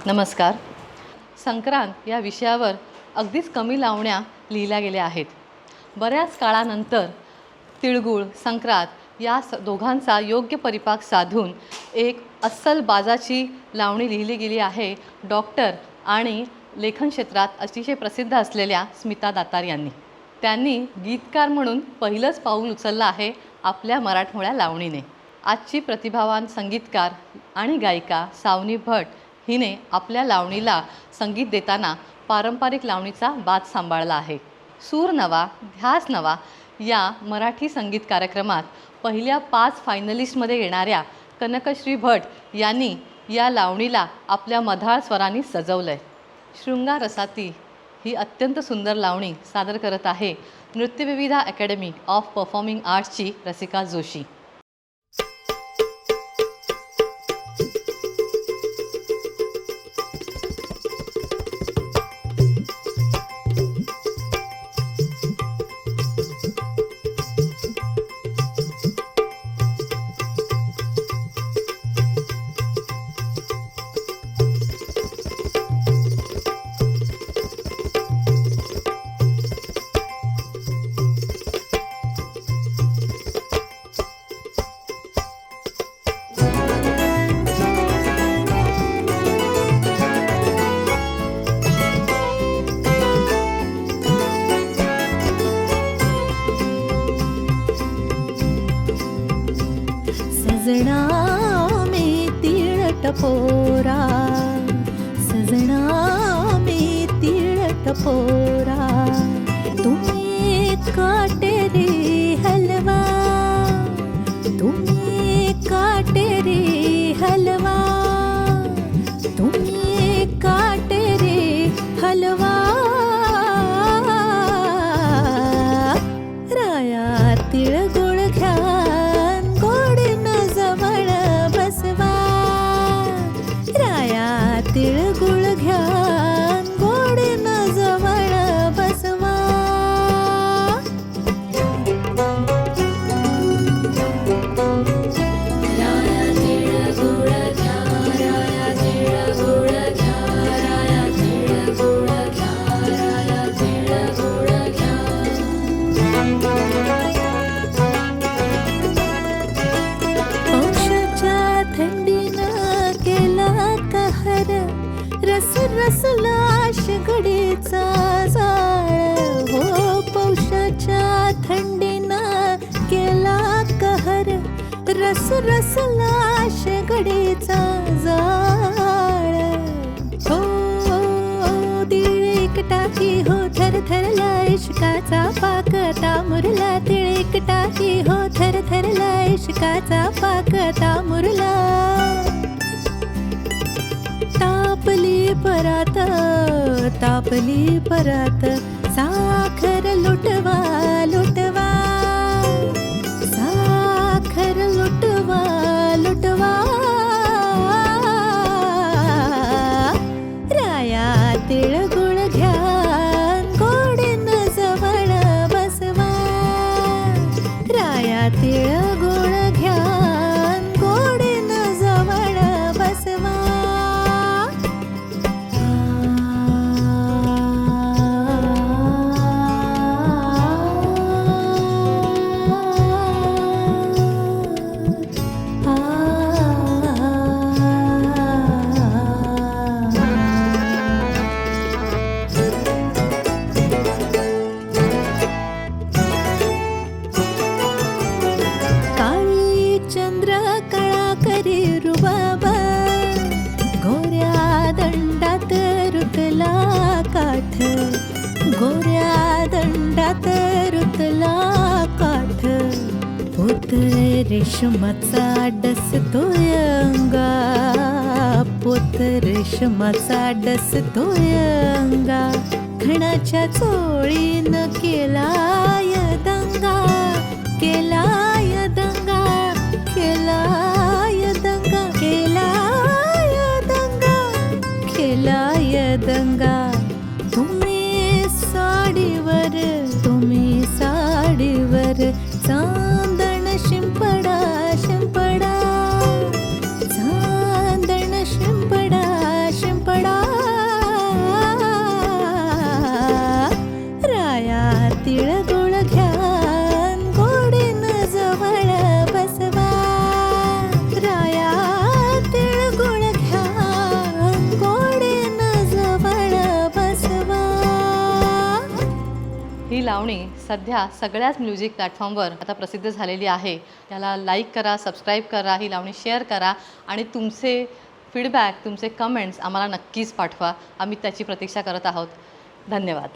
नमस्कार. संक्रांत या विषयावर अगदीच कमी लावण्या लिहिल्या गेल्या आहेत. बऱ्याच काळानंतर तिळगुळ, संक्रांत या दोघांचा योग्य परिपाक साधून एक अस्सल बाजाची लावणी लिहिली गेली आहे डॉक्टर आणि लेखन क्षेत्रात अतिशय प्रसिद्ध असलेल्या स्मिता दातार यांनी. त्यांनी गीतकार म्हणून पहिलंच पाऊल उचललं आहे आपल्या मराठमोळ्या लावणीने. आजची प्रतिभावान संगीतकार आणि गायिका सावनी भट हिने आपल्या लावणीला संगीत देताना पारंपरिक लावणीचा बाज सांभाळला आहे. सूर नवा ध्यास नवा या मराठी संगीत कार्यक्रमात पहिल्या 5 फायनलिस्टमध्ये येणाऱ्या कनकश्री भट यांनी या लावणीला आपल्या मधाळ स्वरांनी सजवलं आहे. शृंगार रसाती ही अत्यंत सुंदर लावणी सादर करत आहे नृत्यविविधा अकॅडमी ऑफ परफॉर्मिंग आर्ट्सची रसिका जोशी. सजना में तीळ टपोरा, सजना में तीळ टपोरा, तुम्ही काटेरी हलवा, तुम्ही काटेरी हलवा, तुम्ही काटेरी हलवा, राया तिळगुळ घ्या तिळगुळ घ्या गोडीन जवळ बसवा. राया तिळगुळ घ्या, राया तिळगुळ घ्या, राया तिळगुळ घ्या, राया तिळगुळ घ्या. पौषाच्या थंडीनं केला कहर, रस रसला शिगडीचा जाळ हो. पौषाच्या थंडीनं केला कहर, रस रसला शिगडीचा जाळ हो. तिळ एकटाकी हो थरथरला इश्काचा पाक तामुरला, तिळ एकटाकी हो थरथरला इश्काचा पाक तामुरला. तापली परात, तापली परात, साखर लुटवा लुटवा, साखर लुटवा लुटवा, राया तिळगुळ घ्या गोडीन जवळ बसवा, राया तिळगुळ घ्या गोडीन जवळ बसवा. काळी चंद्र कळा करी रुबाबा, गोऱ्या दंडात रुतला काठ, गोऱ्या दंडात रुतला काठ. पोत रेशमाचा डसतोय अंगा, पोत रेशमाचा डसतोय अंगा. खणाच्या चोळीनं केलाय दंगा, केलाय दंगा, केलाय दंगा, केलाय दंगा, केलाय दंगा. तुम्ही साडीवर, तुम्ही साडीवर चांदण शिंपडा शिंपडा, चांदण शिंपडा शिंपडा. ही लावणी सध्या सगळ्याच म्युझिक प्लॅटफॉर्मवर आता प्रसिद्ध झालेली आहे. याला लाईक करा, सबस्क्राईब करा, ही लावणी शेअर करा आणि तुमचे फीडबॅक, तुमचे कमेंट्स आम्हाला नक्कीच पाठवा. आम्ही त्याची प्रतीक्षा करत आहोत. धन्यवाद.